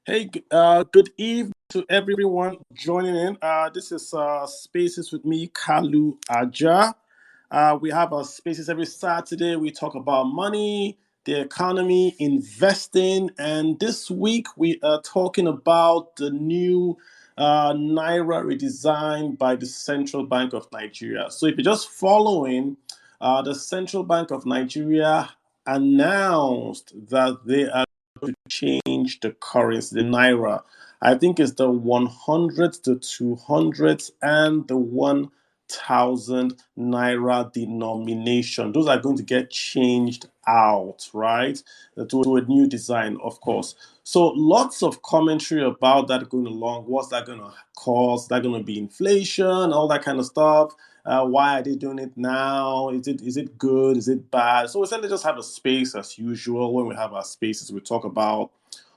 Good evening to everyone joining in. This is Spaces with me, Kalu Aja. We have our Spaces every Saturday. We talk about money, the economy, investing, and this week we are talking about the new Naira redesign by the Central Bank of Nigeria. So if you're just following, the Central Bank of Nigeria announced that they are change the currency, the naira. I think it's the 100, the 200, and the 1,000 naira denomination. Those are going to get changed out, right? To a new design, of course. So lots of commentary about that going along. What's that going to cause? Is that going to be inflation? All that kind of stuff. Why are they doing it now? Is it good? Is it bad? So essentially, just have a space as usual. When we have our spaces, we talk about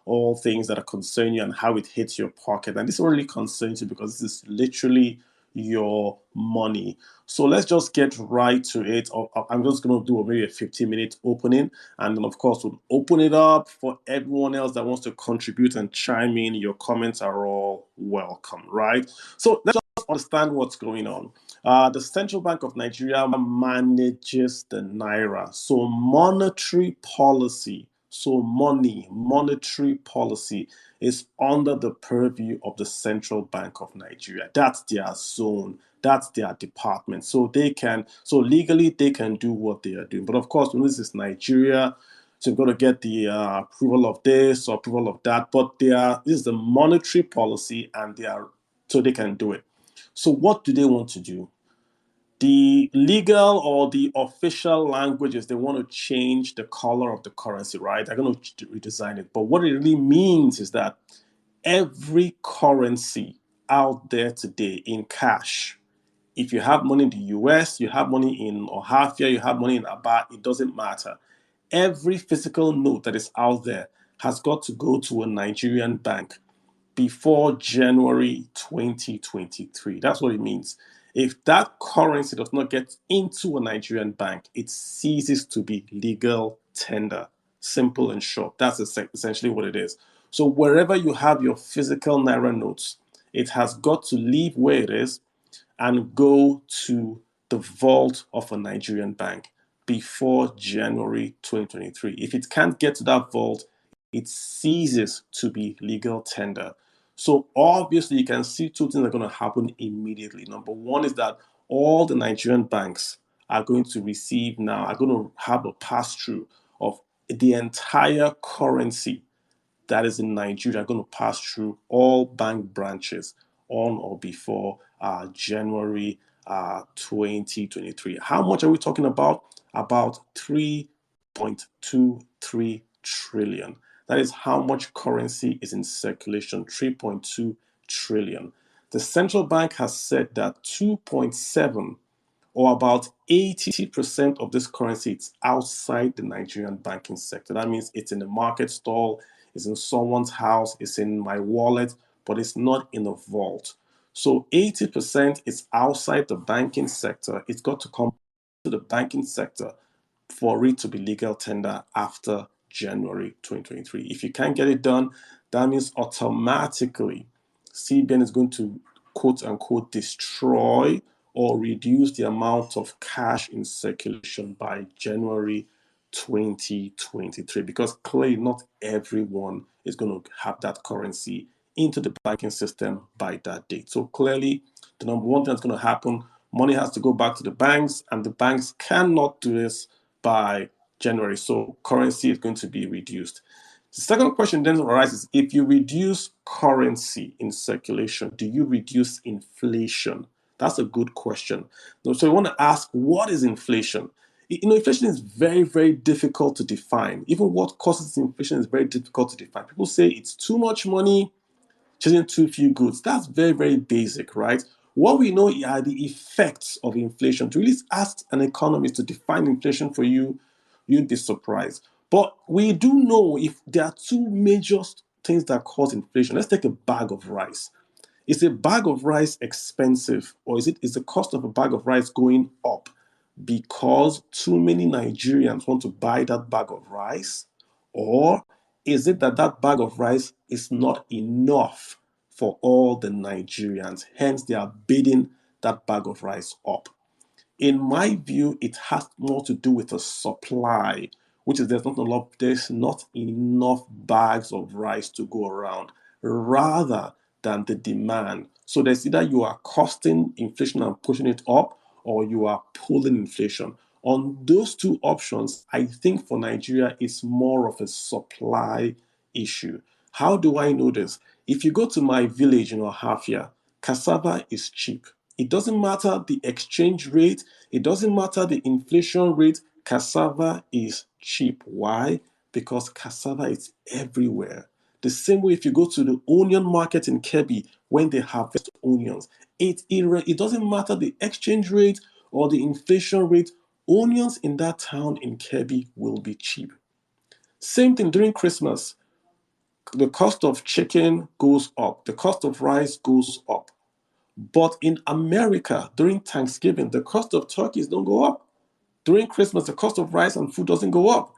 all things that are concerning you and how it hits your pocket. And this really concerns you because this is literally your money. So let's just get right to it. I'm just going to do maybe a 15-minute opening. And then, of course, we'll open it up for everyone else that wants to contribute and chime in. Your comments are all welcome, right? So let's just understand what's going on. The Central Bank of Nigeria manages the Naira. So monetary policy, so monetary policy is under the purview of the Central Bank of Nigeria. That's their zone. That's their department. So legally they can do what they are doing. But of course, when this is Nigeria, so you've got to get the approval of this or approval of that. But this is the monetary policy, and so they can do it. So what do they want to do? The legal or the official language is they want to change the color of the currency, right? They're going to redesign it. But what it really means is that every currency out there today in cash, if you have money in the US, you have money in Ohafia, you have money in Aba, it doesn't matter. Every physical note that is out there has got to go to a Nigerian bank before January 2023. That's what it means. If that currency does not get into a Nigerian bank, it ceases to be legal tender. Simple and short. That's essentially what it is. So wherever you have your physical Naira notes, it has got to leave where it is and go to the vault of a Nigerian bank before January 2023. If it can't get to that vault, it ceases to be legal tender. So obviously, you can see two things are going to happen immediately. Number one is that all the Nigerian banks are going to receive now, are going to have a pass through of the entire currency that is in Nigeria are going to pass through all bank branches on or before January 2023. How much are we talking about? About 3.23 trillion. That is how much currency is in circulation, 3.2 trillion. The central bank has said that 2.7 or about 80% of this currency is outside the Nigerian banking sector. That means it's in the market stall, it's in someone's house, it's in my wallet, but it's not in a vault. So 80% is outside the banking sector. It's got to come to the banking sector for it to be legal tender after January 2023. If you can't get it done, that means automatically CBN is going to quote unquote destroy or reduce the amount of cash in circulation by January 2023 because clearly not everyone is going to have that currency into the banking system by that date. So clearly, the number one thing that's going to happen, money has to go back to the banks, and the banks cannot do this by January. So currency is going to be reduced. The second question then arises, if you reduce currency in circulation, do you reduce inflation? That's a good question. So you want to ask, what is inflation? Inflation is very, very difficult to define. Even what causes inflation is very difficult to define. People say it's too much money chasing too few goods. That's very, very basic, right? What we know are the effects of inflation. To really ask an economist to define inflation for you, you'd be surprised. But we do know if there are two major things that cause inflation. Let's take a bag of rice. Is a bag of rice expensive, or is the cost of a bag of rice going up because too many Nigerians want to buy that bag of rice, or Is it that that bag of rice is not enough for all the Nigerians? Hence, they are bidding that bag of rice up. In my view, it has more to do with the supply, which is there's not enough bags of rice to go around, rather than the demand. So there's either you are costing inflation and pushing it up, or you are pulling inflation. On those two options, I think for Nigeria, it's more of a supply issue. How do I know this? If you go to my village in Ohafia, cassava is cheap. It doesn't matter the exchange rate, it doesn't matter the inflation rate, cassava is cheap. Why? Because cassava is everywhere. The same way if you go to the onion market in Kebbi when they harvest onions, it doesn't matter the exchange rate or the inflation rate, onions in that town in Kebbi will be cheap. Same thing during Christmas. The cost of chicken goes up, the cost of rice goes up. But in America, during Thanksgiving, the cost of turkeys don't go up. During Christmas, the cost of rice and food doesn't go up.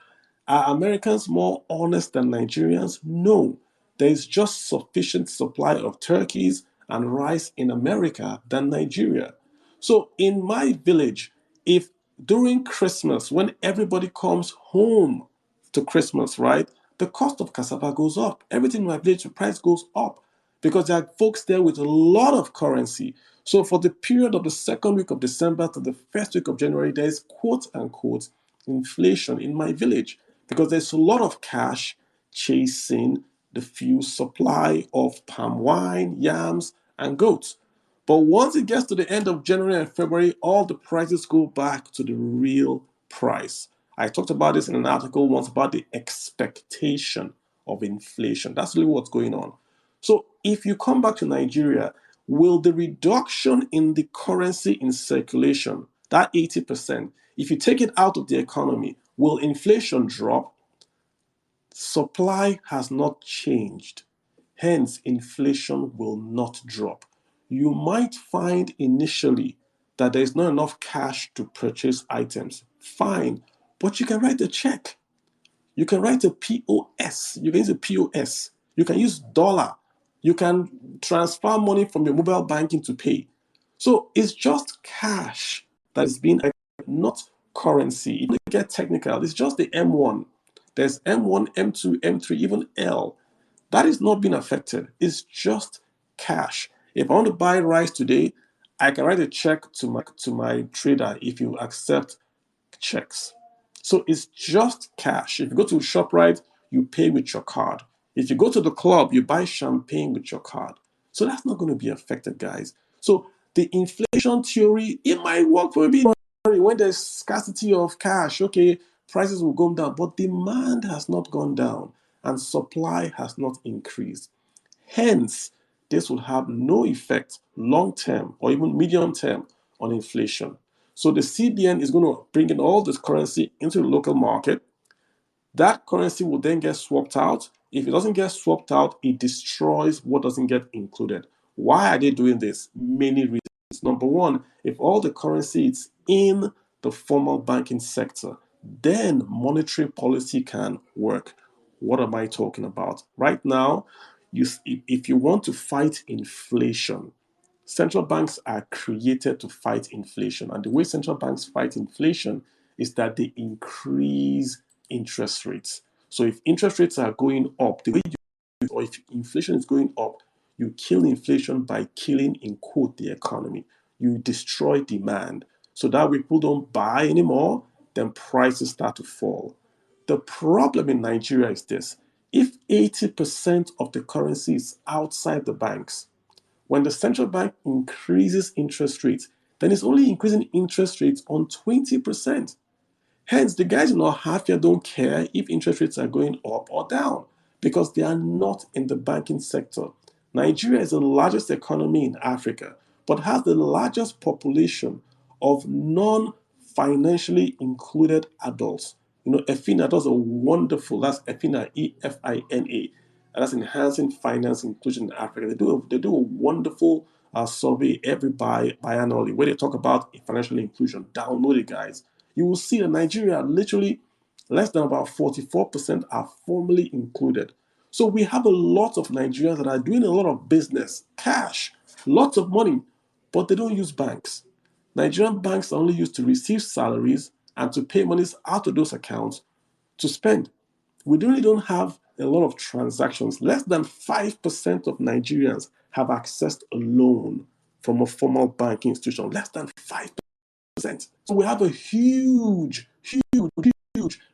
Are Americans more honest than Nigerians? No. There is just sufficient supply of turkeys and rice in America than Nigeria. So in my village, if during Christmas, when everybody comes home to Christmas, right, the cost of cassava goes up. Everything in my village, the price goes up because there are folks there with a lot of currency. So for the period of the second week of December to the first week of January, there is quote unquote inflation in my village because there's a lot of cash chasing the few supply of palm wine, yams, and goats. But once it gets to the end of January and February, all the prices go back to the real price. I talked about this in an article once about the expectation of inflation. That's really what's going on. So if you come back to Nigeria, will the reduction in the currency in circulation, that 80%, if you take it out of the economy, will inflation drop? Supply has not changed. Hence, inflation will not drop. You might find initially that there is not enough cash to purchase items. Fine, but you can write a check. You can write a POS. You can use a POS. You can use dollar. You can transfer money from your mobile banking to pay. So it's just cash that is being, not currency. If you get technical, it's just the M1. There's M1, M2, M3, even L. That is not being affected. It's just cash. If I want to buy rice today, I can write a check to my trader if you accept checks. So it's just cash. If you go to ShopRite, you pay with your card. If you go to the club, you buy champagne with your card. So that's not going to be affected, guys. So the inflation theory, it might work for a bit when there's scarcity of cash. Okay, prices will go down, but demand has not gone down and supply has not increased. Hence, this will have no effect long term or even medium term on inflation. So the CBN is going to bring in all this currency into the local market. That currency will then get swapped out. If it doesn't get swapped out, it destroys what doesn't get included. Why are they doing this? Many reasons. Number one, if all the currency is in the formal banking sector, then monetary policy can work. What am I talking about? Right now, if you want to fight inflation, central banks are created to fight inflation. And the way central banks fight inflation is that they increase interest rates. So if interest rates are going up, the way you, or if inflation is going up, you kill inflation by killing, in quote, the economy. You destroy demand. So that way people don't buy anymore, then prices start to fall. The problem in Nigeria is this: if 80% of the currency is outside the banks, when the central bank increases interest rates, then it's only increasing interest rates on 20%. Hence, the guys in Ohafia don't care if interest rates are going up or down because they are not in the banking sector. Nigeria is the largest economy in Africa, but has the largest population of non-financially included adults. You know, EFINA does a wonderful, that's EFINA, EFINA, and that's Enhancing Finance Inclusion in Africa. They do a wonderful survey every biannually where they talk about financial inclusion. Download it, guys. You will see that Nigeria literally Less than about 44% are formally included. So we have a lot of Nigerians that are doing a lot of business, cash, lots of money, but they don't use banks. Nigerian banks are only used to receive salaries and to pay monies out of those accounts to spend. We really don't have a lot of transactions. Less than 5% of Nigerians have accessed a loan from a formal banking institution. Less than 5%. So we have a huge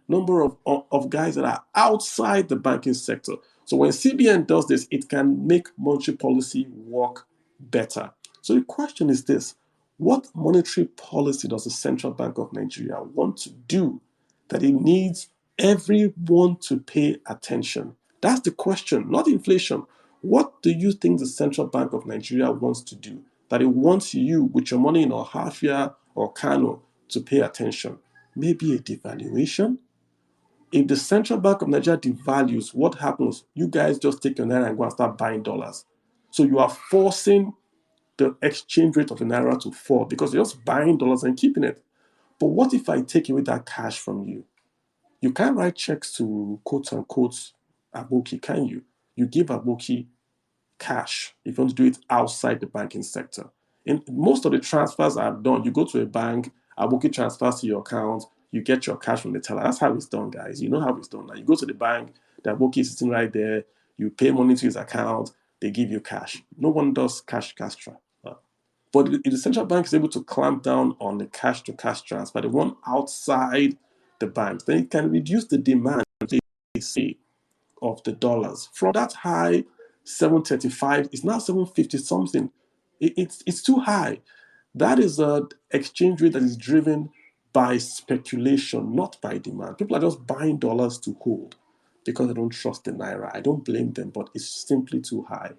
number of guys that are outside the banking sector. So when CBN does this, it can make monetary policy work better. So the question is this: what monetary policy does the Central Bank of Nigeria want to do that it needs everyone to pay attention? That's the question, not inflation. What do you think the Central Bank of Nigeria wants to do that it wants you with your money in Ohafia or Kano to pay attention? Maybe a devaluation? If the Central Bank of Nigeria devalues, what happens? You guys just take your Naira and go and start buying dollars. So you are forcing the exchange rate of the Naira to fall because you're just buying dollars and keeping it. But what if I take away that cash from you? You can't write checks to quote unquote Aboki, can you? You give Aboki cash if you want to do it outside the banking sector. In most of the transfers I've done, you go to a bank, Aboki transfers to your account, you get your cash from the teller. That's how it's done, guys. You know how it's done. Now you go to the bank, the Aboki is sitting right there, you pay money to his account, they give you cash. No one does cash transfer. But if the central bank is able to clamp down on the cash to cash transfer, the one outside the banks, then it can reduce the demand, they say, of the dollars. From that high 735, it's now 750 something. It's too high. That is an exchange rate that is driven by speculation, not by demand. People are just buying dollars to hold because they don't trust the Naira. I don't blame them, but it's simply too high.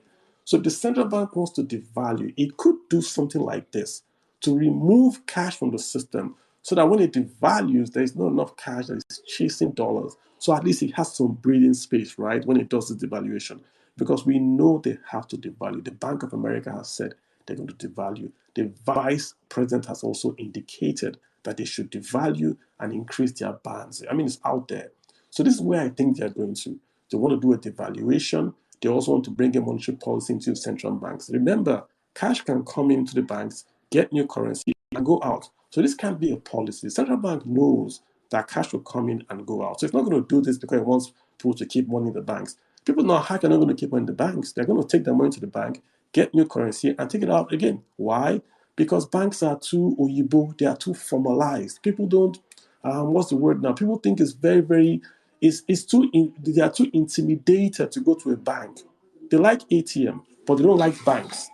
So if the central bank wants to devalue, it could do something like this to remove cash from the system so that when it devalues, there is not enough cash that is chasing dollars. So at least it has some breathing space, right, when it does the devaluation. Because we know they have to devalue. The Bank of America has said they're going to devalue. The vice president has also indicated that they should devalue and increase their bans. I mean, it's out there. So this is where I think they're going to. They want to do a devaluation. They also want to bring a monetary policy into central banks. Remember, cash can come into the banks, get new currency, and go out. So this can't be a policy. The central bank knows that cash will come in and go out. So it's not going to do this because it wants people to keep money in the banks. People now are not going to keep money in the banks. They're going to take their money to the bank, get new currency, and take it out again. Why? Because banks are too oyibo, they are too formalized. People don't, what's the word now? People think it's very, they are too intimidated to go to a bank. They like ATM, but they don't like banks.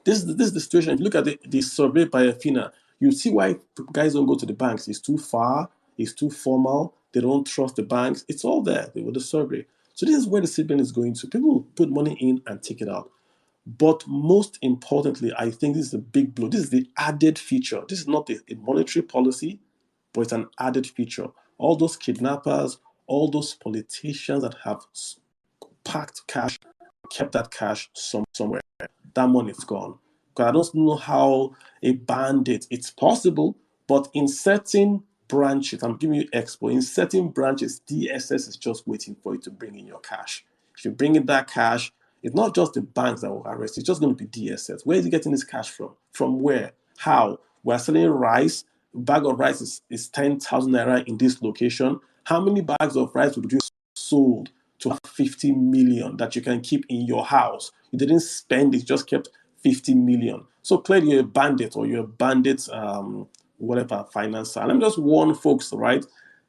This is the situation. If you look at the survey by Afina, you see why guys don't go to the banks. It's too far, it's too formal, they don't trust the banks. It's all there with the survey. So this is where the CBN is going to. People put money in and take it out. But most importantly, I think this is a big blow. This is the added feature. This is not a monetary policy, but it's an added feature. All those kidnappers, all those politicians that have packed cash, kept that cash somewhere, that money is gone. Because I don't know how a bandit, it's possible, but in certain branches, I'm giving you expo, in certain branches, DSS is just waiting for you to bring in your cash. If you bring in that cash, it's not just the banks that will arrest, it's just going to be DSS. Where is he getting his cash from? From where? How? We're selling rice. A bag of rice is 10,000 naira in this location. How many bags of rice would you sold to have 50 million that you can keep in your house? You didn't spend it, just kept 50 million. So clearly you're a bandit or you're a bandit, whatever, financer. Let me just warn folks, right?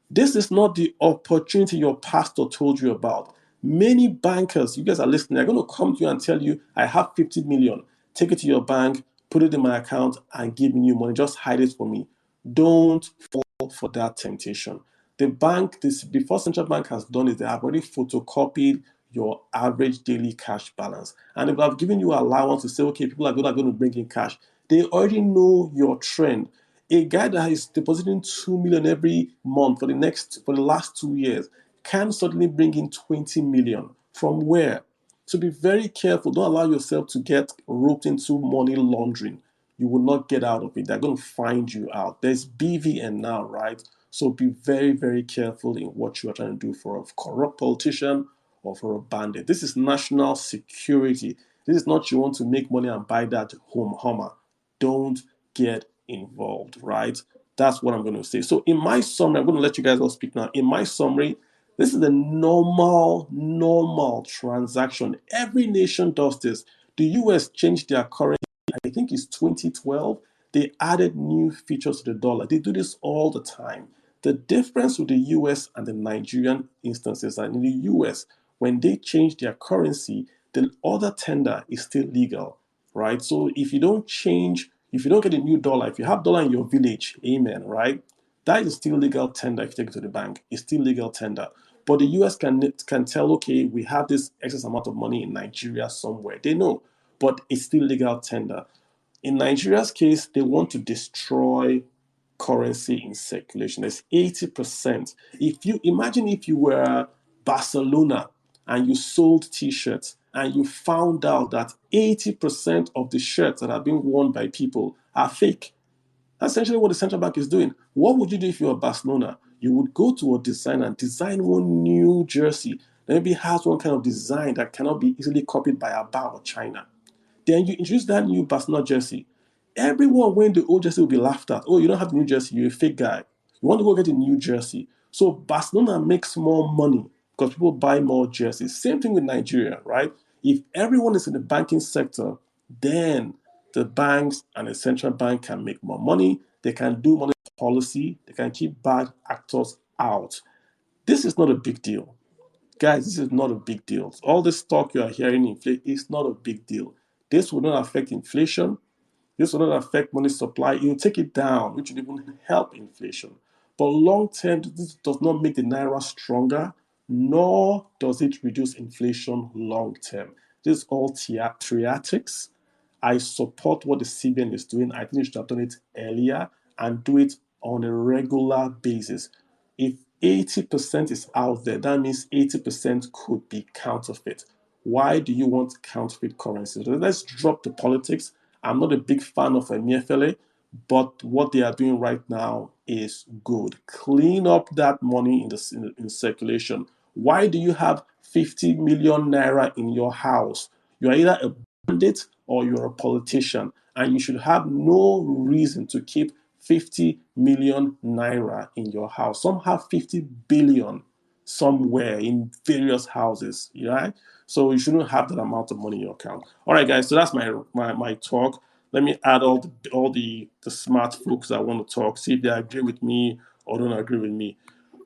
This is not the opportunity your pastor told you about. Many bankers, you guys are listening, are going to come to you and tell you, I have 50 million. Take it to your bank, put it in my account, and give me new money. Just hide it for me. Don't fall for that temptation. The bank, this before central bank has done it, they have already photocopied your average daily cash balance. And if I've given you allowance to say, okay, people are going to bring in cash, they already know your trend. A guy that is depositing 2 million every month for the last 2 years can suddenly bring in 20 million. From where? So be very careful. Don't allow yourself to get roped into money laundering. You will not get out of it. They're going to find you out. There's BVN now, right? So be very, very careful in what you are trying to do for a corrupt politician or for a bandit. This is national security. This is not you want to make money and buy that home Hummer. Don't get involved, right? That's what I'm going to say. So in my summary, I'm going to let you guys all speak now. In my summary, this is a normal transaction. Every nation does this. The US changed their currency, I think it's 2012. They added new features to the dollar. They do this all the time. The difference with the US and the Nigerian instances are in the US, when they change their currency, the other tender is still legal, right? So if you don't change, if you don't get a new dollar, if you have dollar in your village, amen, right? That is still legal tender if you take it to the bank. It's still legal tender. But the US can tell, okay, we have this excess amount of money in Nigeria somewhere. They know, but it's still legal tender. In Nigeria's case, they want to destroy currency in circulation. There's 80%. If you imagine if you were Barcelona and you sold t-shirts and you found out that 80% of the shirts that are being worn by people are fake. That's essentially what the central bank is doing. What would you do if you were Barcelona? You would go to a designer and design one new jersey that maybe has one kind of design that cannot be easily copied by Abba or China. Then you introduce that new Barcelona jersey. Everyone wearing the old jersey will be laughed at. Oh, you don't have the new jersey, you're a fake guy. You want to go get a new jersey. So Barcelona makes more money because people buy more jerseys. Same thing with Nigeria, right? If everyone is in the banking sector, then the banks and the central bank can make more money. They can do money policy. They can keep bad actors out. This is not a big deal. Guys, this is not a big deal. All this talk you are hearing is not a big deal. This will not affect inflation. This will not affect money supply. It will take it down, which will even help inflation. But long term, this does not make the Naira stronger, nor does it reduce inflation long term. This is all theatrics. I support what the CBN is doing. I think they should have done it earlier and do it on a regular basis. If 80% is out there, that means 80% could be counterfeit. Why do you want counterfeit currencies? Let's drop the politics. I'm not a big fan of Emefiele, but what they are doing right now is good. Clean up that money in circulation. Why do you have 50 million naira in your house? You are either a bandit or you're a politician, and you should have no reason to keep 50 million naira in your house. Some have 50 billion somewhere in various houses, right? So you shouldn't have that amount of money in your account. All right, guys. So that's my talk. Let me add all the smart folks that want to talk. See if they agree with me or don't agree with me.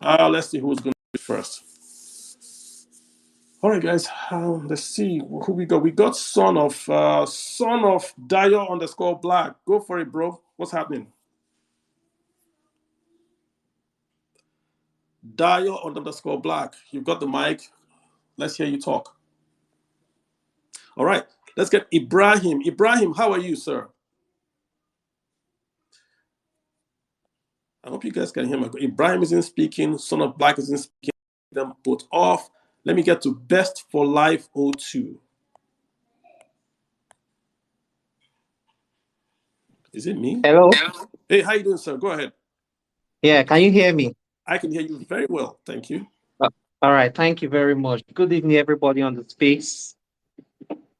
Let's see who's going to be first. All right, guys. Let's see who we got. We got son of Dio underscore Black. Go for it, bro. What's happening? Dio underscore Black. You've got the mic. Let's hear you talk. All right. Let's get Ibrahim. Ibrahim, how are you, sir? I hope you guys can hear me. Ibrahim isn't speaking. Son of Black isn't speaking. Them both off. Let me get to Best for Life 02. Is it me? Hello. Hey, how you doing, sir? Go ahead. Yeah, can you hear me? I can hear you very well. Thank you. Uh, All right, thank you very much. Good evening, everybody on the space.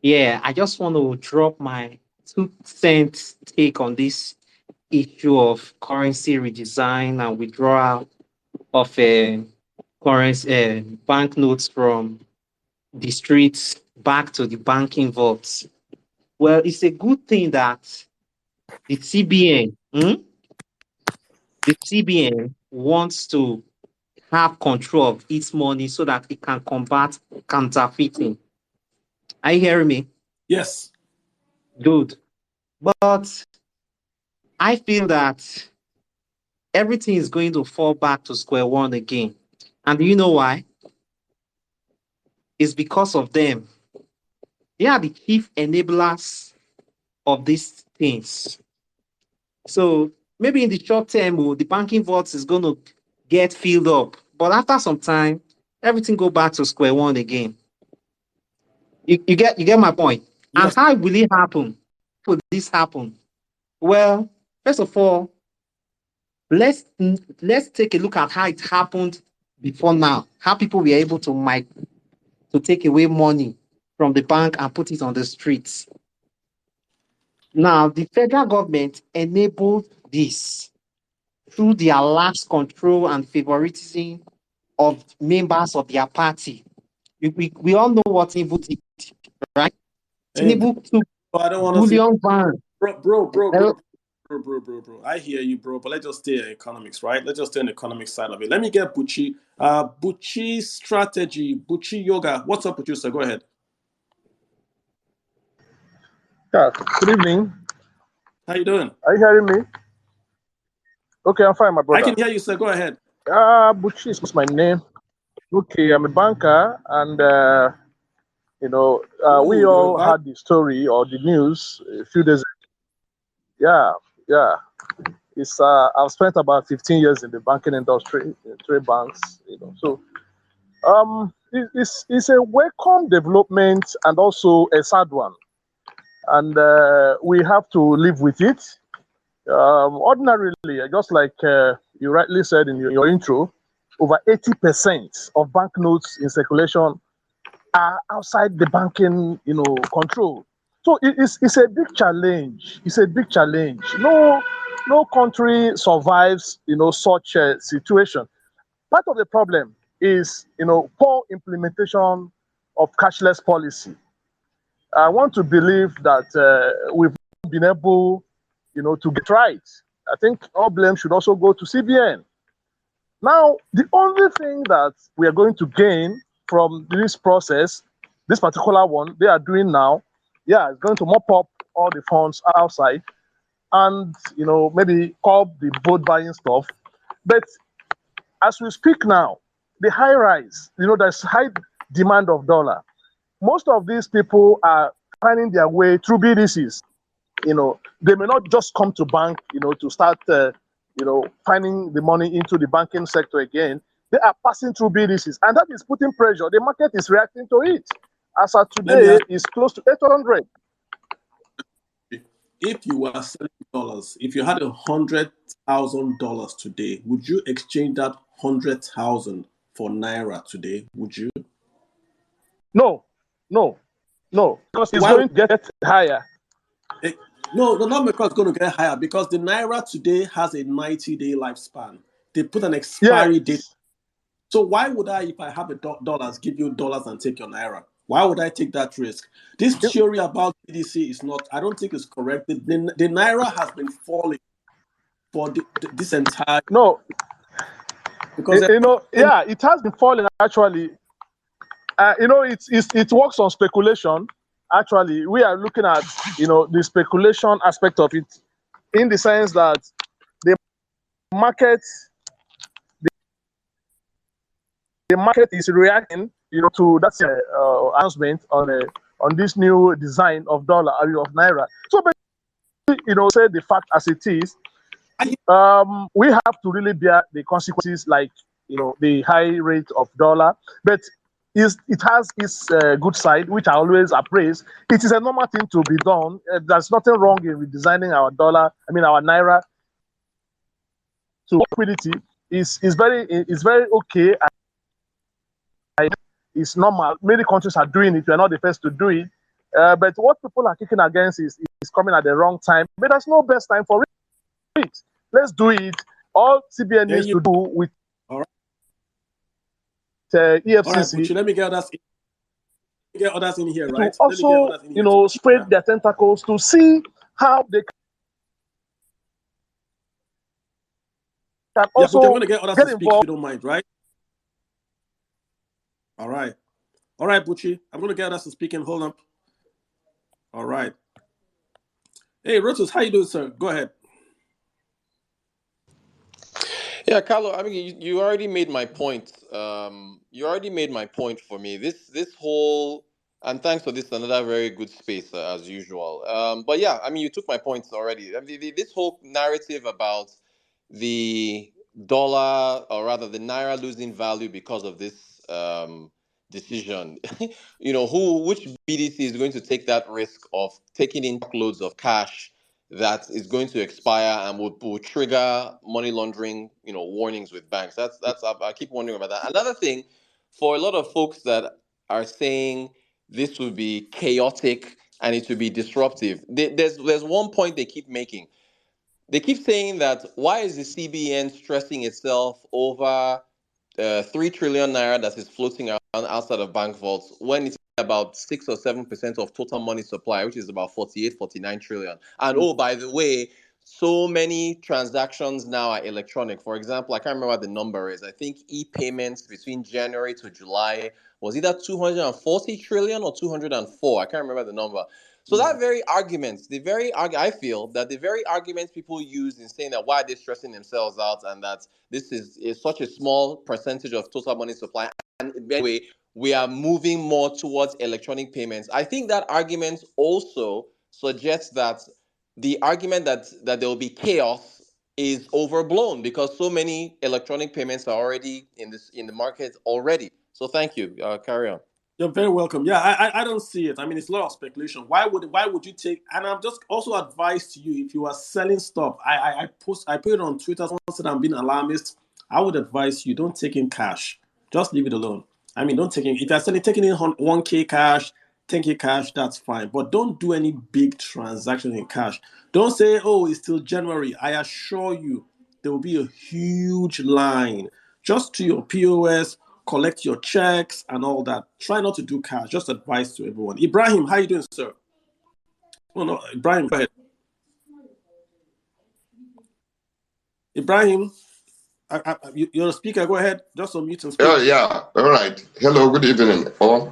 Yeah, I just want to drop my 2 cents take on this issue of currency redesign and withdrawal of currency banknotes from the streets back to the banking vaults. Well, it's a good thing that the CBN, the CBN wants to have control of its money so that it can combat counterfeiting. Are you hearing me? Yes. Good. But I feel that everything is going to fall back to square one again. And do you know why? It's because of them. They are the chief enablers of these things. So maybe in the short term, the banking vault is going to get filled up. But after some time, everything go back to square one again. You get my point. And Yes. how will it happen? Will this happen? Well, first of all, Let's take a look at how it happened before now. How people were able to take away money from the bank and put it on the streets. Now, the federal government enabled this through their lax control and favoritism of members of their party. We all know what Tinubu did, right? Hey, Tinubu took I don't want to see bullion ban. bro. I hear you, bro. But let's just stay in economics, right? Let's just stay on the economic side of it. Let me get Bucci. Bucci strategy, Bucci yoga. What's up, producer? Go ahead. Yeah, good evening. How you doing? Are you hearing me? Okay, I'm fine, my I can brother. hear you, sir. Go ahead. Buchi is my name. Okay, I'm a banker, and we Ooh, you're a all bank. had the story or the news a few days ago. Yeah, yeah. It's I've spent about 15 years in the banking industry, in three banks. So it's a welcome development and also a sad one, and we have to live with it. Ordinarily, just like you rightly said in your intro, over 80% of banknotes in circulation are outside the banking, control. So it's a big challenge. It's a big challenge. No country survives, such a situation. Part of the problem is, poor implementation of cashless policy. I want to believe that we've been able, to get right. I think all blame should also go to CBN. Now, the only thing that we are going to gain from this process, this particular one they are doing now, yeah, it's going to mop up all the funds outside and maybe curb the vote buying stuff. But as we speak now, the high rise, there's high demand of dollar. Most of these people are finding their way through BDCs. They may not just come to bank, to start, finding the money into the banking sector again. They are passing through BDCs, and that is putting pressure. The market is reacting to it. As of Let me today, ask it's close to 800. you, if you were selling dollars, if you had $100,000 today, would you exchange that 100,000 for Naira today? Would you? No, no, no, because it's Why would going to get higher. it? No, not because it's going to get higher, because the Naira today has a 90-day lifespan. They put an expiry date. Yes. So why would I, if I have dollars, give you dollars and take your Naira? Why would I take that risk? This theory about BDC is not, I don't think it's correct. The Naira has been falling for this entire, No, because yeah, it has been falling actually. It works on speculation. Actually, we are looking at the speculation aspect of it, in the sense that the market the market is reacting, to that announcement on this new design of dollar of naira. So, basically, say the fact as it is, we have to really bear the consequences, like the high rate of dollar, but it has its good side, which I always appraise. It is a normal thing to be done. There's nothing wrong in redesigning our dollar. I mean our naira to liquidity is very okay. It's normal. Many countries are doing it. We are not the first to do it. But what people are kicking against is coming at the wrong time. But there's no best time for it. Let's do it. All CBN needs to do with all right, all right, EFCC Buchi, let me get others in here, to right? Let me get also, others in here. Yeah. spread their tentacles to see how they can Yeah, Buchi, I'm also going to get others get to speak if you involved. don't mind, right? All right. All right, Buchi, I'm going to get others to speak and hold up. All right. Hey, Rotus, how you doing, sir? Go ahead. Yeah, Carlo. I mean, you already made my point. You already made my point for me. This whole, and thanks for this another very good space as usual. But yeah, I mean, you took my points already. I mean, this whole narrative about the dollar, or rather the naira losing value because of this decision. Which BDC is going to take that risk of taking in loads of cash that is going to expire and will trigger money laundering, warnings with banks. I keep wondering about that. Another thing, for a lot of folks that are saying this will be chaotic and it will be disruptive, there's one point they keep making. They keep saying that why is the CBN stressing itself over 3 trillion naira that is floating around outside of bank vaults when it's about 6 or 7% of total money supply, which is about 48, 49 trillion. And oh, by the way, so many transactions now are electronic. For example, I can't remember what the number is. I think e-payments between January to July was either 240 trillion or 204. I can't remember the number. So that very argument, I feel that the very arguments people use in saying that why are they stressing themselves out and that this is such a small percentage of total money supply, and anyway, we are moving more towards electronic payments. I think that argument also suggests that the argument that there will be chaos is overblown because so many electronic payments are already in the market already. So thank you. Carry on. You're very welcome. Yeah, I don't see it. I mean, it's a lot of speculation. Why would you take? And I'm just also advised to you if you are selling stuff. I put it on Twitter. Someone said I'm being alarmist. I would advise you don't take in cash. Just leave it alone. I mean, don't take in. If you're selling taking in 1K cash, 10K cash, that's fine. But don't do any big transaction in cash. Don't say, oh, it's till January. I assure you, there will be a huge line just to your POS. Collect your checks and all that. Try not to do cash. Just advice to everyone. Ibrahim, how you doing, sir? Oh no, Ibrahim, go ahead. Ibrahim, you're a speaker. Go ahead. Just unmute and speak. Oh yeah. All right. Hello. Good evening. Oh.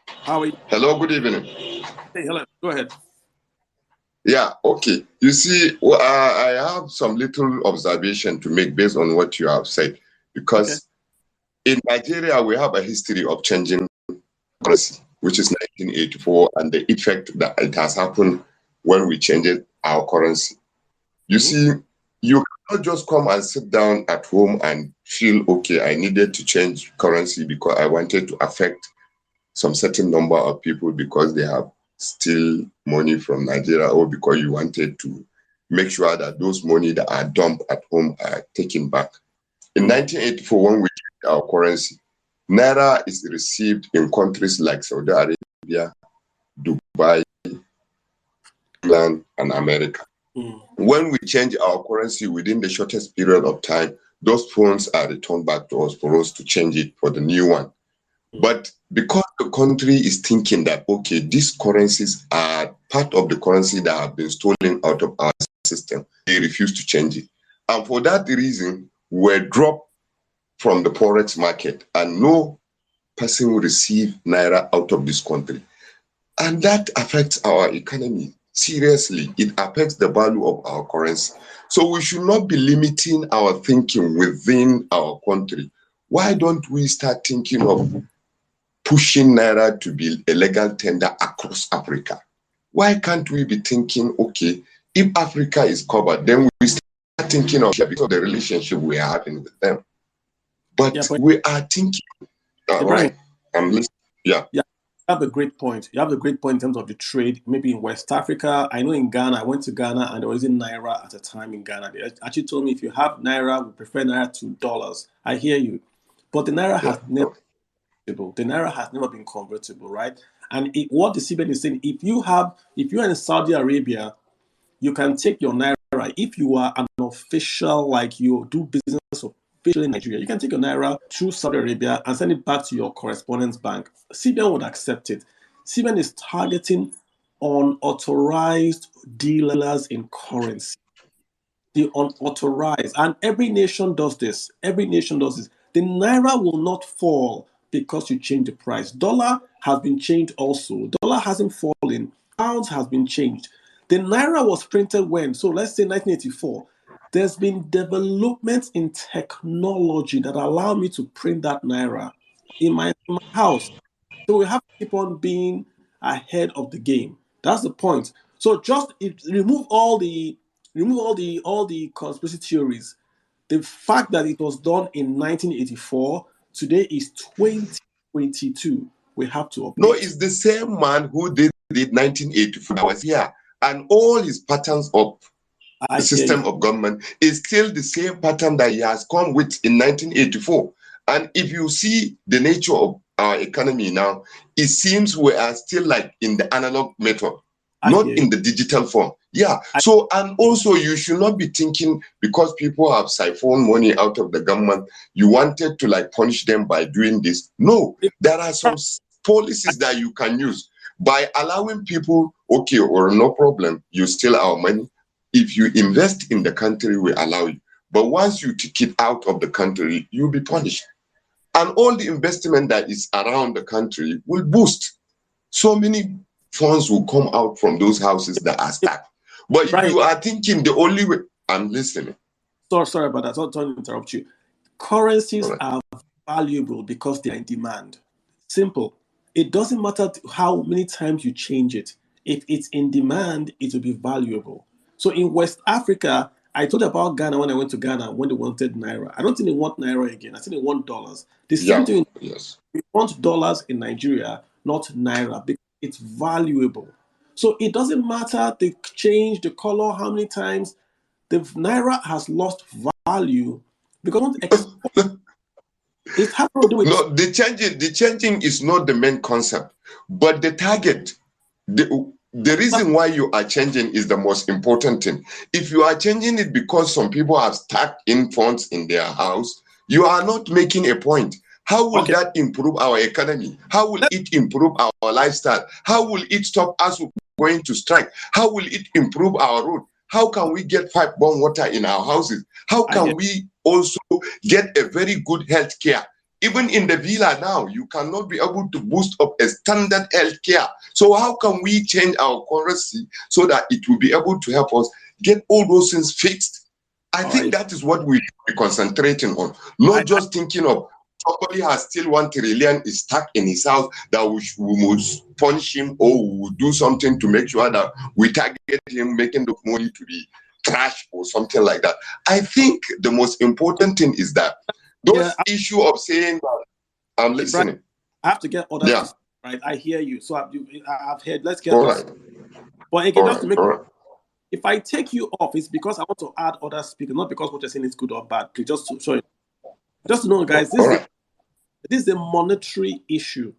How are you? Hello. Good evening. Hey, hello. Go ahead. Yeah. Okay. You see, I have some little observation to make based on what you have said, because in Nigeria we have a history of changing currency, which is 1984, and the effect that it has happened when we changed our currency. You see, you cannot just come and sit down at home and feel, okay, I needed to change currency because I wanted to affect some certain number of people because they have still money from Nigeria, or because you wanted to make sure that those money that are dumped at home are taken back. In 1984, when we changed our currency, Naira is received in countries like Saudi Arabia, Dubai, England, and America. When we change our currency within the shortest period of time, those funds are returned back to us for us to change it for the new one. But because the country is thinking that, okay, these currencies are part of the currency that have been stolen out of our system, they refuse to change it. And for that reason, we're dropped from the forex market, and no person will receive Naira out of this country. And that affects our economy. Seriously, it affects the value of our currency. So we should not be limiting our thinking within our country. Why don't we start thinking of pushing Naira to be a legal tender across Africa? Why can't we be thinking, okay, if Africa is covered, then we start thinking of the relationship we are having with them. But we are thinking, right? I'm listening. Yeah. You have a great point. You have a great point in terms of the trade, maybe in West Africa. I know in Ghana, I went to Ghana and there was in Naira at a time in Ghana. They actually told me if you have Naira, we prefer Naira to dollars. I hear you. But the Naira has never been convertible, right? And what the CBN is saying, if you're in Saudi Arabia, you can take your Naira. If you are an official, like you do business officially in Nigeria, you can take your Naira through Saudi Arabia and send it back to your correspondence bank. CBN would accept it. CBN is targeting unauthorized dealers in currency. The unauthorized. And every nation does this. Every nation does this. The Naira will not fall because you change the price. Dollar has been changed also. Dollar hasn't fallen. Pounds has been changed. The Naira was printed when? So let's say 1984. There's been developments in technology that allow me to print that Naira in my house. So we have to keep on being ahead of the game. That's the point. So just remove all the conspiracy theories. The fact that it was done in 1984, today is 2022. We have to operate. No, it's the same man who did it 1984. I was here. and all his patterns of I the hear system you. of government is still the same pattern that he has come with in 1984. And if you see the nature of our economy now, it seems we are still like in the analog method, I not hear in you. the digital form. Yeah. I, So, and also you should not be thinking because people have siphoned money out of the government, you wanted to like punish them by doing this. No, there are some policies that you can use by allowing people, okay, or no problem, you steal our money. If you invest in the country, we allow you. But once you take it out of the country, you'll be punished. And all the investment that is around the country will boost. So many funds will come out from those houses that are stuck. But if Brian, you are thinking the only way, I'm listening. sorry about that. Don't interrupt you. All Currencies right. are valuable because they are in demand. Simple. It doesn't matter how many times you change it. If it's in demand, it will be valuable. So in West Africa, I told about Ghana when I went to Ghana when they wanted Naira. I don't think they want Naira again. I think they want dollars. The same Yeah, thing, yes. we want dollars in Nigeria, not Naira, because it's valuable. So it doesn't matter the change, the color, how many times the Naira has lost value because we don't export. It has to do with No, the changing is not the main concept, but the target. The reason why you are changing is the most important thing. If you are changing it because some people have stuck in funds in their house, you are not making a point. How will okay. that improve our economy? How will Let, it improve our lifestyle? How will it stop us from going to strike? How will it improve our road? How can we get pipe-borne water in our houses? How I hear. can we also get a very good health care? Even in the villa now, you cannot be able to boost up a standard health care. So how can we change our currency so that it will be able to help us get all those things fixed? I All think right. that is what we should be concentrating on, not I just thinking of somebody has still 1 trillion is stuck in his house that we must punish him or we will do something to make sure that we target him making the money to be trash or something like that. I think the most important thing is that yeah. those issue of saying I'm Brian, listening. I have to get others to Yeah. speak, right. I hear you. So I've heard. Let's get All us. right. But again, All just right. to make, All right. if I take you off, it's because I want to add other speakers, not because what you're saying is good or bad. Please, just to show you. Just to know, guys, All right. this is a monetary issue.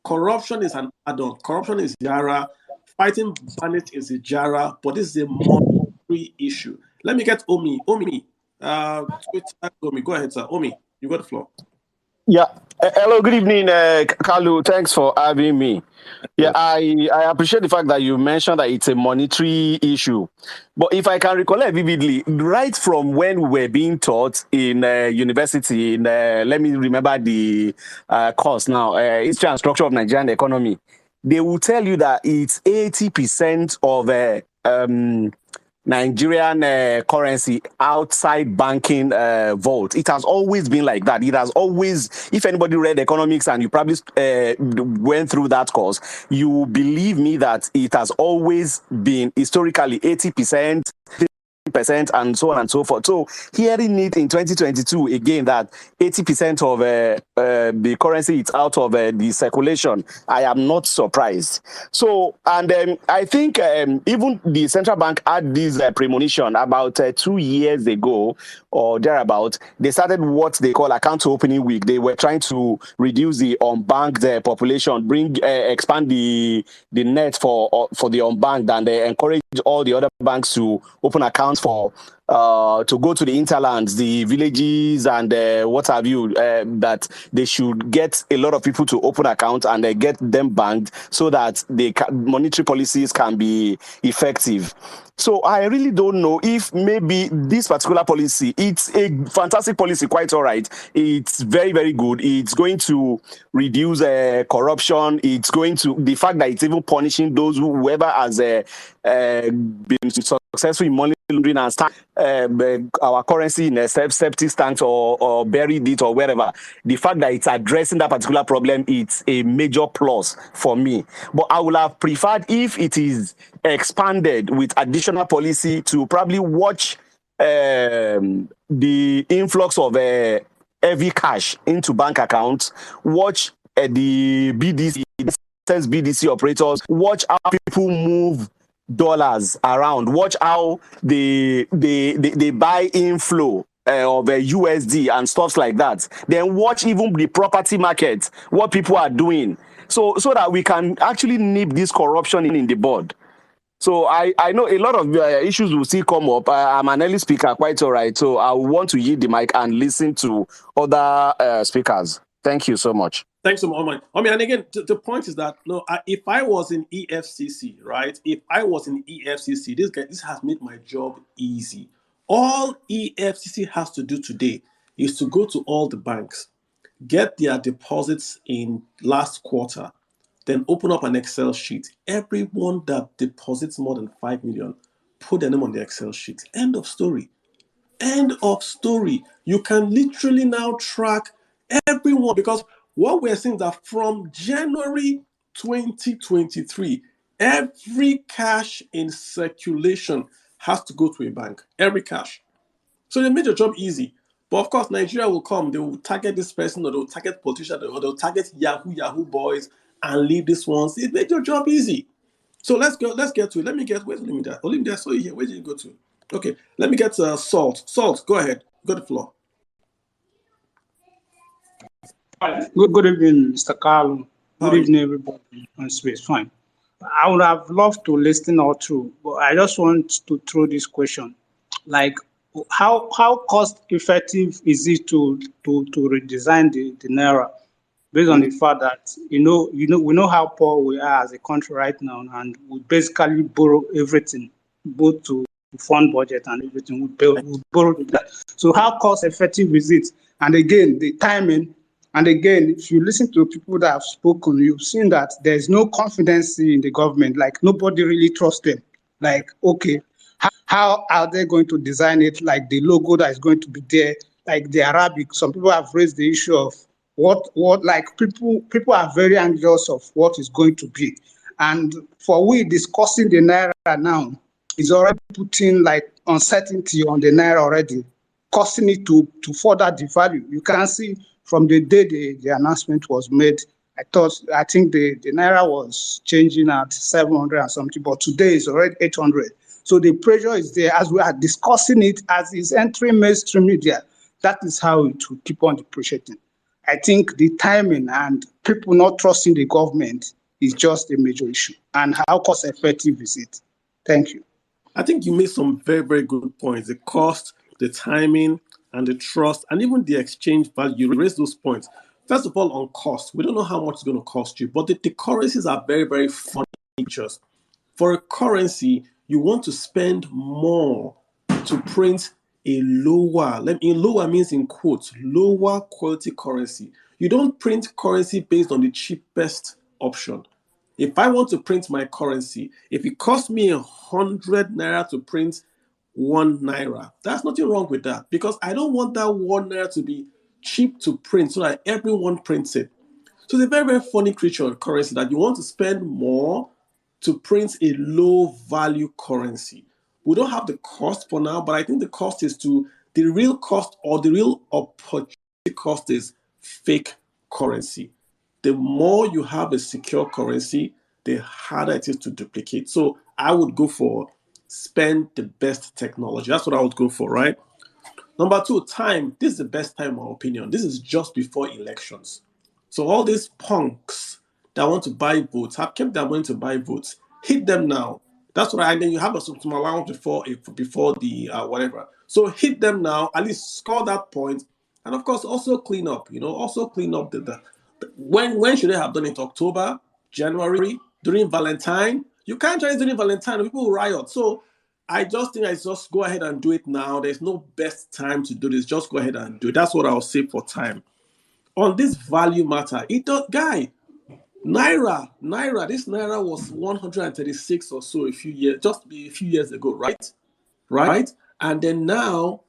Corruption is an add-on. Corruption is Jara. Fighting bandits is a Jara, but this is a monetary issue. Let me get Omi. Omi, Twitter, Omi. Go ahead, sir. Omi, you got the floor. Yeah. Hello, good evening, Kalu. Thanks for having me. Yeah, I appreciate the fact that you mentioned that it's a monetary issue. But if I can recollect vividly, right from when we were being taught in university, in let me remember the course now, History and Structure of Nigerian Economy, they will tell you that it's 80% of Nigerian currency outside banking vault. It has always been like that. It has always, if anybody read economics and you probably went through that course, you believe me that it has always been historically 80%, and so on and so forth. So hearing it in 2022 again that 80% of the currency is out of the circulation, I am not surprised. So, and I think even the central bank had this premonition about 2 years ago or thereabout. They started what they call account opening week. They were trying to reduce the unbanked population, expand the net for the unbanked, and encourage all the other banks to open accounts for to go to the interlands, the villages, and what have you, that they should get a lot of people to open accounts and get them banked so that monetary policies can be effective. So I really don't know if maybe this particular policy, it's a fantastic policy, quite all right. It's very, very good. It's going to reduce corruption. It's going to, the fact that it's even punishing those whoever has been successful in money laundering and start our currency in a septic tanks or buried it or wherever. The fact that it's addressing that particular problem, it's a major plus for me. But I would have preferred if it is expanded with additional policy to probably watch the influx of heavy cash into bank accounts, watch the BDC operators, watch how people move dollars around. Watch how they buy inflow of USD and stuff like that. Then watch even the property market, what people are doing, so that we can actually nip this corruption in the bud. So I know a lot of issues will still come up. I'm an early speaker, quite all right. So I want to yield the mic and listen to other speakers. Thank you so much. Thanks so much. I mean, and again, the point is that no, if I was in EFCC, right? If I was in EFCC, this has made my job easy. All EFCC has to do today is to go to all the banks, get their deposits in last quarter, then open up an Excel sheet. Everyone that deposits more than 5 million, put their name on the Excel sheet. End of story. End of story. You can literally now track everyone, because what we're seeing is that from January 2023, every cash in circulation has to go to a bank. Every cash. So they made your job easy. But of course, Nigeria will come. They will target this person, or they'll target politicians, or they'll target Yahoo boys and leave this ones. It made your job easy. So let's go. Let's get to it. Let me get. Where's Olimide? Olimide, I saw you here. Where did you go to? Okay. Let me get Salt. Salt, go ahead. Go to the floor. Good evening, Mr. Kalu. How Good are you? evening, everybody on space. Fine. I would have loved to listen all through, but I just want to throw this question: like, how cost effective is it to redesign the Naira, based on the fact that we know how poor we are as a country right now, and we basically borrow everything, both to fund budget and everything. We borrow that. So how cost effective is it? And again, the timing. And again, if you listen to people that have spoken, you've seen that there's no confidence in the government. Like, nobody really trusts them. Like, okay, how are they going to design it? Like, the logo that is going to be there, like the Arabic. Some people have raised the issue of what like people are very anxious of what is going to be. And for we discussing the Naira now is already putting like uncertainty on the Naira already, causing it to further devalue. You can see from the day the announcement was made, I think the Naira was changing at 700 and something, but today is already 800. So the pressure is there as we are discussing it, as it's entering mainstream media. That is how it will keep on depreciating. I think the timing and people not trusting the government is just a major issue. And how cost effective is it? Thank you. I think you made some very, very good points. The cost, the timing, and the trust, and even the exchange value. You raised those points. First of all, on cost, we don't know how much it's going to cost you, but the currencies are very, very funny features. For a currency, you want to spend more to print a lower, lower means in quotes, lower quality currency. You don't print currency based on the cheapest option. If I want to print my currency, if it costs me 100 naira to print 1 naira, that's nothing wrong with that, because I don't want that 1 naira to be cheap to print so that everyone prints it. So it's a very, very funny creature of currency that you want to spend more to print a low value currency. We don't have the cost for now, but I think the cost is the real cost, or the real opportunity cost, is fake currency. The more you have a secure currency, the harder it is to duplicate. So I would go for spend the best technology. That's what I would go for, right? Number two, time. This is the best time, in my opinion. This is just before elections. So all these punks that want to buy votes have kept their money to buy votes. Hit them now. That's what and then you have a some allowance before the whatever. So hit them now. At least score that point, and of course also clean up. Also clean up the when should they have done it? October, January, during Valentine. You can't try it during Valentine. People will riot. So I just think I just go ahead and do it now. There's no best time to do this. Just go ahead and do it. That's what I'll say for time. On this value matter, it does, guy. This Naira was 136 or so just a few years ago, right? Right? And then now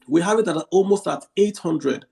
we have it almost at 800.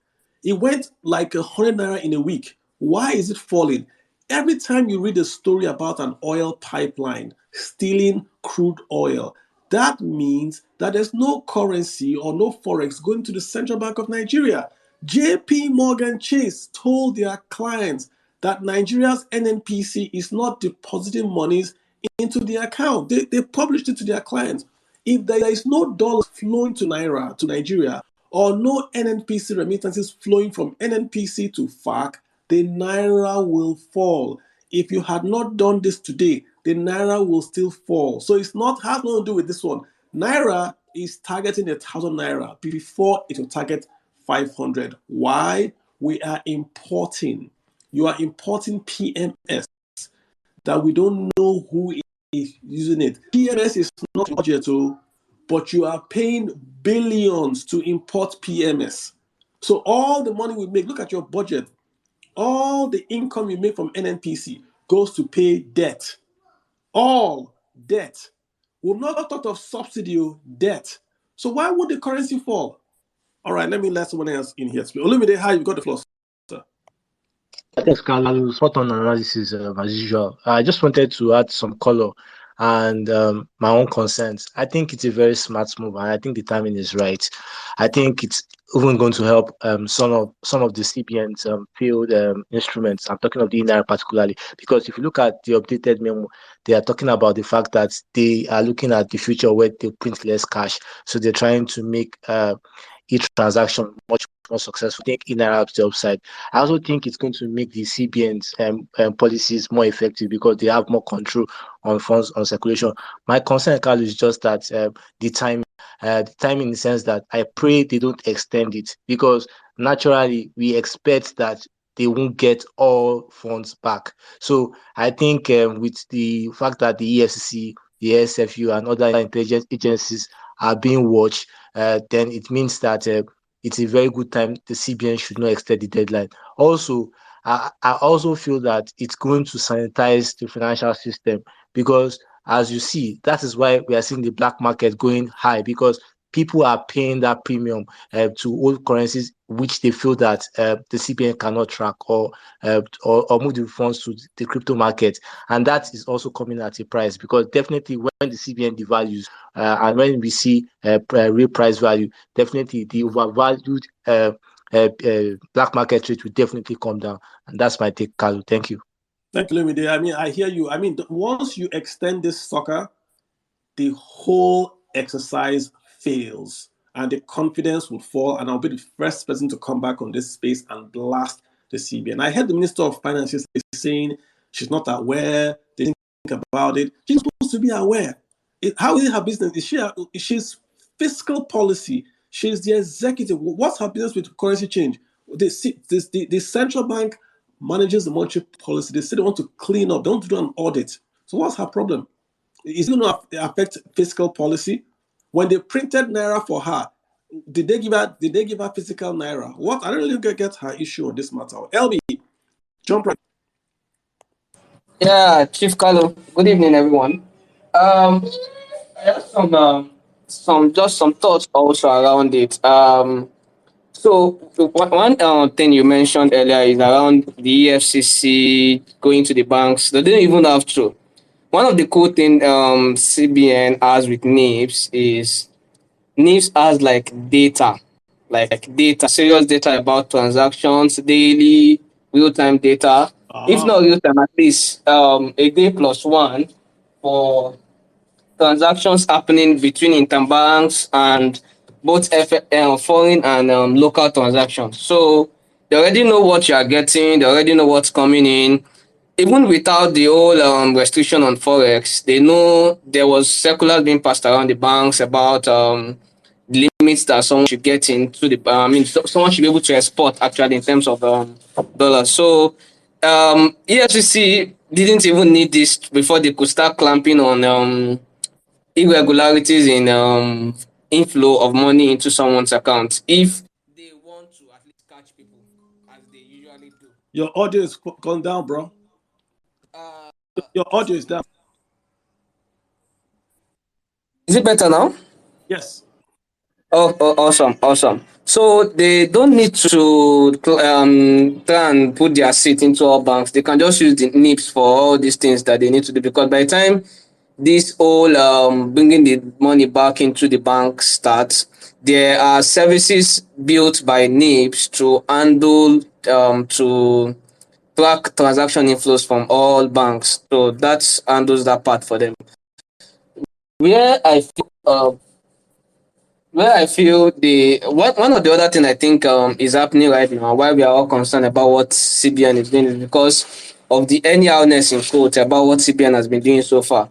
It went like 100 naira in a week. Why is it falling? Every time you read a story about an oil pipeline stealing crude oil, that means that there's no currency or no forex going to the Central Bank of Nigeria. JP Morgan Chase told their clients that Nigeria's NNPC is not depositing monies into their account. They published it to their clients. If there is no dollars flowing to Naira, to Nigeria, or no NNPC remittances flowing from NNPC to FAC, the Naira will fall. If you had not done this today, the Naira will still fall. So it's not has nothing to do with this one. Naira is targeting 1,000 Naira before it will target 500. Why? We are importing. You are importing PMS that we don't know who is using it. PMS is not budget, but you are paying billions to import PMS. So all the money we make, look at your budget, all the income you make from NNPC goes to pay debt. All debt. We've not thought of subsidy, debt. So why would the currency fall? All right, let me let someone else in here. Olumide, how you got the floor, sir? Thanks, Kalu. Spot on analysis as usual. I just wanted to add some color and my own concerns. I think it's a very smart move, and I think the timing is right. I think it's even going to help some of the CBN's field instruments. I'm talking of the Naira particularly, because if you look at the updated memo, they are talking about the fact that they are looking at the future where they print less cash, so they're trying to make each transaction much more successful. I think in Naira to the upside. I also think it's going to make the CBN's policies more effective because they have more control on funds on circulation. My concern, Carl, is just that the timing in the sense that I pray they don't extend it, because naturally we expect that they won't get all funds back. So I think with the fact that the EFCC, the SFU, and other intelligence agencies are being watched, then it means that it's a very good time. The CBN should not extend the deadline. Also, I also feel that it's going to sanitize the financial system, because as you see, that is why we are seeing the black market going high, because people are paying that premium to old currencies which they feel that the CBN cannot track or move the funds to the crypto market, and that is also coming at a price, because definitely when the CBN devalues and when we see real price value, definitely the overvalued black market rate will definitely come down, and that's my take, Kalu. Thank you. Thank you, Lumide. I mean, I hear you. I mean, once you extend this sucker, the whole exercise fails and the confidence would fall, and I'll be the first person to come back on this space and blast the CBN. I heard the Minister of Finance saying she's not aware, they didn't think about it. She's supposed to be aware. How is it her business? She's fiscal policy. She's the executive. What's her business with currency change? The central bank manages the monetary policy. They say they want to clean up, they want to do an audit. So what's her problem? Is it going to affect fiscal policy? When they printed Naira for her, did they give her physical Naira? What? I don't really get her issue on this matter. LB, jump right. Yeah, Chief Kalu. Good evening, everyone. I have some thoughts also around it. So one thing you mentioned earlier is around the EFCC going to the banks. They didn't even have to. One of the cool thing CBN has with NIPS is NIPS has like data, serious data about transactions, daily, real-time data. If not real-time, at least a day plus one for transactions happening between interbanks and both foreign and local transactions. So they already know what you are getting. They already know what's coming in. Even without the whole restriction on forex, they know there was circulars being passed around the banks about the limits that someone should get into the. Someone should be able to export actually in terms of dollars. So EFCC didn't even need this before they could start clamping on irregularities in inflow of money into someone's account if they want to at least catch people as they usually do. Your audio is gone down, bro. Your audio is down. Is it better now? Yes. Oh, awesome. So they don't need to try and put their seat into all banks. They can just use the NIPS for all these things that they need to do, because by the time this whole bringing the money back into the bank starts, there are services built by NIPS to handle to track transaction inflows from all banks. So that handles that part for them. Where I feel, the one of the other thing I think is happening right now, why we are all concerned about what CBN is doing, is because of the anyhowness in quote about what CBN has been doing so far.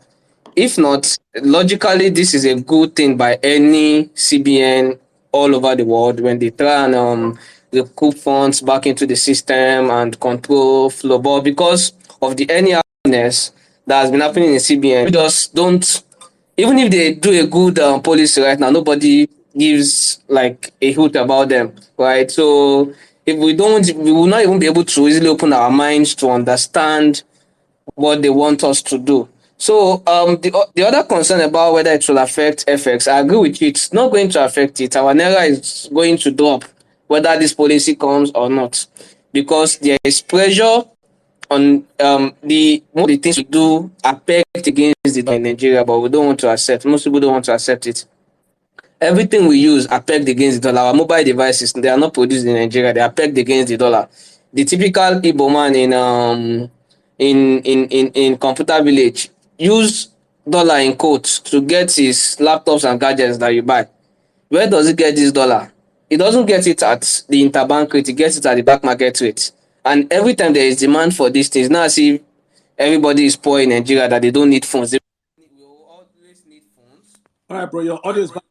If not, logically, this is a good thing by any CBN all over the world when they try and recoup funds back into the system and control flow. But because of the anyhowness that has been happening in CBN, we just don't. Even if they do a good policy right now, nobody gives like a hoot about them, right? So if we don't, we will not even be able to easily open our minds to understand what they want us to do. So the other concern about whether it will affect FX, I agree with you. It's not going to affect it. Our Naira is going to drop whether this policy comes or not, because there is pressure on the things we do are pegged against the dollar in Nigeria, but we don't want to accept. Most people don't want to accept it. Everything we use are pegged against the dollar. Our mobile devices, they are not produced in Nigeria. They are pegged against the dollar. The typical Igbo man in computer village use dollar in quotes to get his laptops and gadgets that you buy. Where does he get this dollar? He doesn't get it at the interbank rate. He gets it at the black market rate. And every time there is demand for these things, now as if everybody is poor in Nigeria that they don't need phones. They will always need phones. All right, bro. Your audio is back.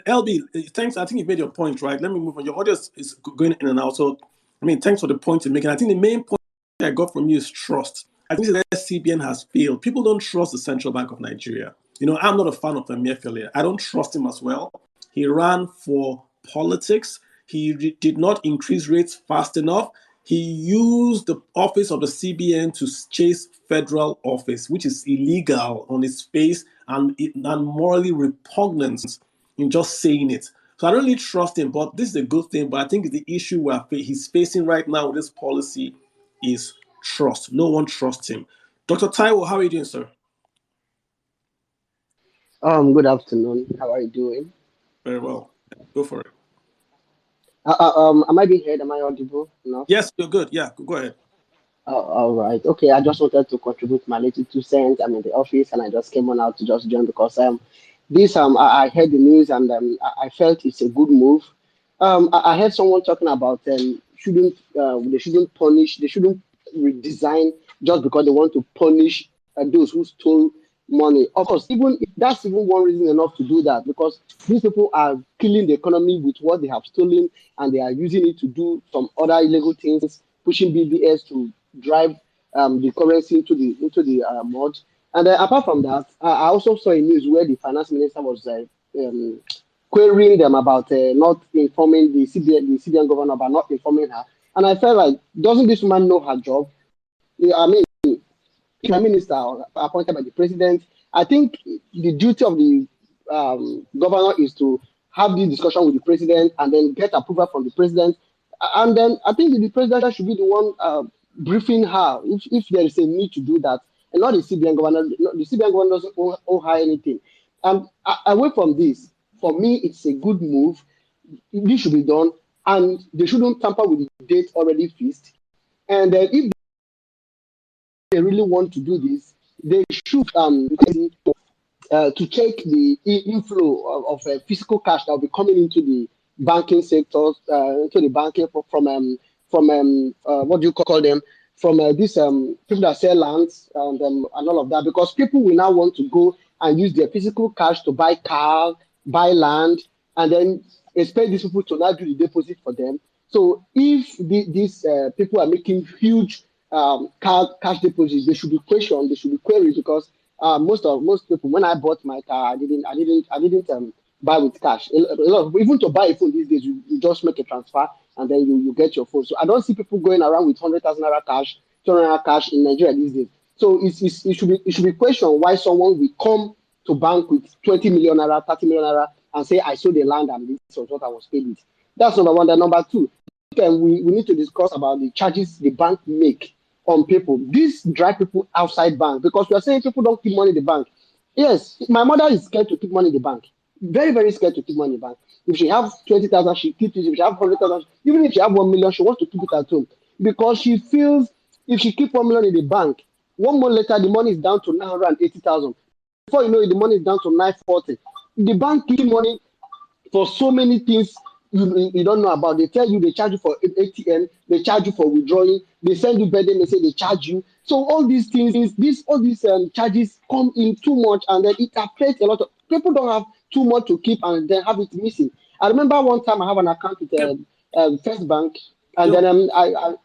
LB, thanks. I think you made your point, right? Let me move on. Your audio is going in and out. So, I mean, thanks for the point you're making. I think the main point I got from you is trust. I think that CBN has failed. People don't trust the Central Bank of Nigeria. You know, I'm not a fan of Emefiele. I don't trust him as well. He ran for politics. He did not increase rates fast enough. He used the office of the CBN to chase federal office, which is illegal on its face and morally repugnant in just saying it. So I don't really trust him, but this is a good thing. But I think the issue he's facing right now with this policy is trust. No one trusts him. Dr. Taiwo, how are you doing, sir? Good afternoon. How are you doing? Very well. Go for it. Am I being heard? Am I audible enough? Yes, you're good. Yeah, go ahead. All right. Okay. I just wanted to contribute my little 2 cents. I'm in the office and I just came on out to just join because I heard the news and I felt it's a good move. I heard someone talking about they shouldn't punish, they shouldn't redesign just because they want to punish those who stole money. Of course, even if that's even one reason enough to do that, because these people are killing the economy with what they have stolen and they are using it to do some other illegal things, pushing BBS to drive the currency into the mud. And apart from that, I also saw a news where the finance minister was querying them about not informing the CBN governor about not informing her. And I felt like, doesn't this woman know her job? Yeah, I mean, prime minister appointed by the president. I think the duty of the governor is to have this discussion with the president and then get approval from the president. And then I think the president should be the one briefing her if there is a need to do that, and not the CBN governor. The CBN governor doesn't owe her anything. And away from this, for me, it's a good move. This should be done, and they shouldn't tamper with the date already fixed. And if they really want to do this, they should to check the inflow of physical cash that will be coming into the banking sector, into the banking from what do you call them, from these people that sell lands and all of that, because people will now want to go and use their physical cash to buy car, buy land, and then expect these people to now do the deposit for them. So if these people are making huge cash deposits, they should be questioned, they should be queried, because most people, when I bought my car, I didn't buy with cash. Even to buy a phone these days, you just make a transfer and then you get your phone. So I don't see people going around with 100,000 naira cash, 200 naira cash in Nigeria these days. So it should be questioned why someone will come to bank with 20 million naira, 30 million naira, and say I sold the land and this was what I was paid with. That's number one. Then number two, we need to discuss about the charges the bank make on people. This drive people outside bank, because we are saying people don't keep money in the bank. Yes, my mother is scared to keep money in the bank. Very, very scared to keep money in the bank. If she have 20,000, she keeps it. If she have 100,000, even if she have 1 million, she wants to keep it at home because she feels If she keep 1 million in the bank, 1 month later the money is down to 980,000. Before you know it, the money is down to 940. The bank keep money for so many things you don't know about. They tell you they charge you for ATM, they charge you for withdrawing, they send you birthday message, they charge you. So all these things, all these charges come in too much, and then it affects a lot of people. Don't have too much to keep and then have it missing. I remember one time I have an account with Okay. First Bank, and Yo, then okay.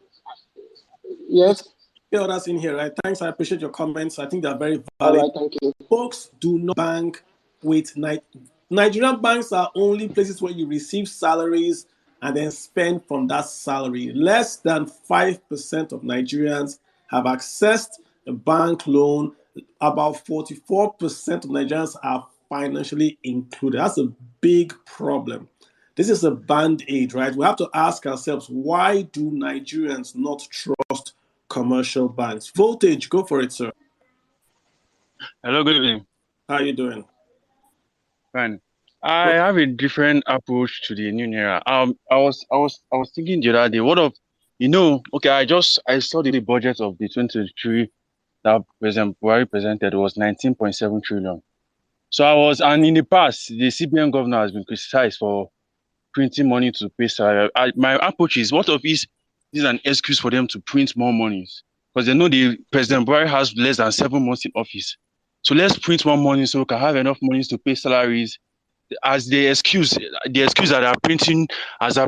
yes, Get others in here, right? Thanks. I appreciate your comments. I think they're very all valid. right, thank you. Folks do not bank with Nigerian banks are only places where you receive salaries and then spend from that salary. Less than 5% of Nigerians have accessed a bank loan. About 44% of Nigerians are financially included. That's a big problem. This is a band aid, right? We have to ask ourselves, why do Nigerians not trust commercial banks? Voltage, go for it, sir. Hello, good evening. How are you doing? Fine. I have a different approach to the new Naira. I was thinking the other day, okay, I saw the budget of the 2023 that President Buhari presented was 19.7 trillion. And in the past, the CBN governor has been criticized for printing money to pay salary. My approach is, what if this is an excuse for them to print more monies? Because they know the President Buhari has less than 7 months in office. So let's print more money so we can have enough monies to pay salaries. As the excuse that they're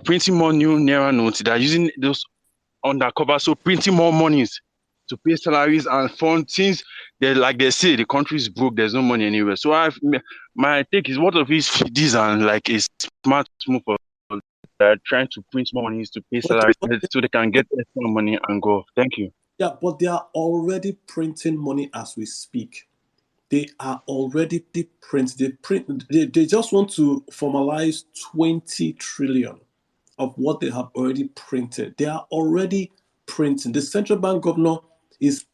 printing more new Naira notes, they're using those undercover, so printing more monies to pay salaries and fund things. They say the country is broke, there's no money anywhere. So my take is, what of these are like a smart move for trying to print more monies to pay salaries so they can get extra money and go. Thank you. Yeah, but they are already printing money as we speak. They are already they just want to formalize 20 trillion of what they have already printed. They are already printing. The central bank governor is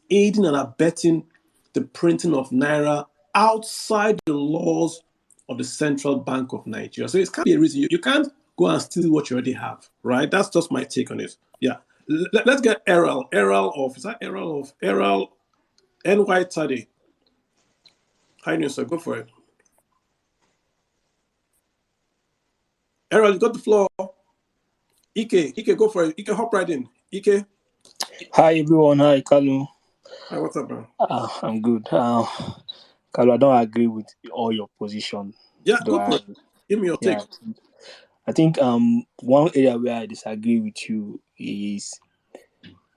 aiding and abetting the printing of Naira outside the laws of the Central Bank of Nigeria. So it can't be a reason. You can't go and steal what you already have, right? That's just my take on it. Yeah. Let's get Errol. Is that Errol NY Tade? Hi, news, sir. Go for it. Errol, you got the floor. Ike, go for it. Ike, hop right in. Ike. Hi everyone. Hi Kalu. Hi, what's up, man? I'm good. Kalu, I don't agree with all your position. Yeah, go for it. Give me your take. I think one area where I disagree with you is,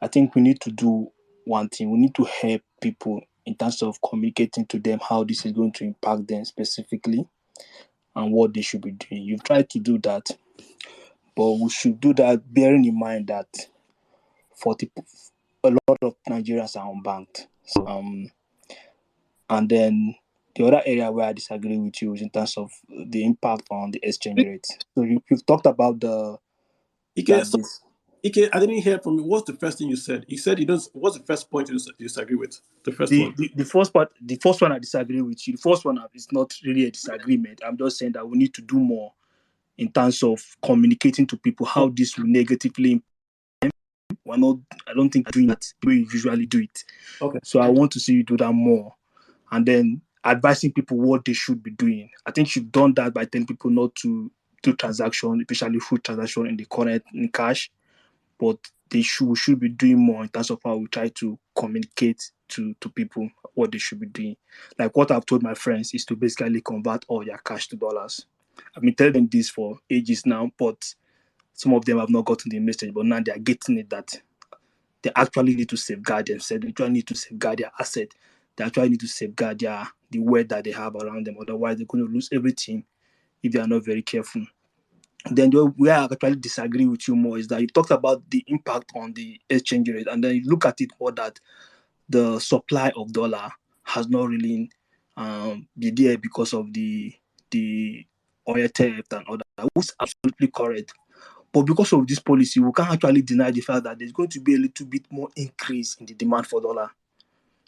I think we need to do one thing. We need to help people in terms of communicating to them how this is going to impact them specifically and what they should be doing. You've tried to do that, but we should do that bearing in mind that a lot of Nigerians are unbanked. And then the other area where I disagree with you is in terms of the impact on the exchange rate. So you've talked about the... Ike, I didn't hear from you. What's the first thing you said? You said what's the first point you disagree with? The first one. The first one I disagree with you. The first one is not really a disagreement. I'm just saying that we need to do more in terms of communicating to people how this will negatively impact them. I don't think doing that the way you usually do it. Okay. So I want to see you do that more. And then advising people what they should be doing. I think you've done that by telling people not to do transactions, especially food transaction in cash. But we should be doing more in terms of how we try to communicate to people what they should be doing. Like what I've told my friends is to basically convert all their cash to dollars. I've been telling them this for ages now, but some of them have not gotten the message, but now they are getting it that they actually need to safeguard themselves. They actually need to safeguard their asset. They actually need to safeguard the wealth that they have around them. Otherwise, they're going to lose everything if they are not very careful. Then where I actually disagree with you more is that you talked about the impact on the exchange rate, and then you look at it more that the supply of dollar has not really been there because of the oil theft and all that, which is absolutely correct. But because of this policy, we can't actually deny the fact that there's going to be a little bit more increase in the demand for dollar.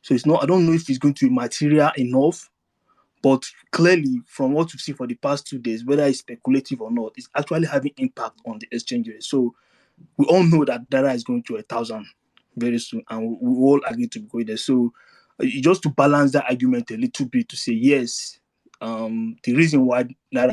So I don't know if it's going to be material enough, but clearly from what we've seen for the past 2 days, whether it's speculative or not, it's actually having impact on the exchange rate. So we all know that Naira is going to 1,000 very soon, and we all agree to go there. So just to balance that argument a little bit, to say yes, the reason why Naira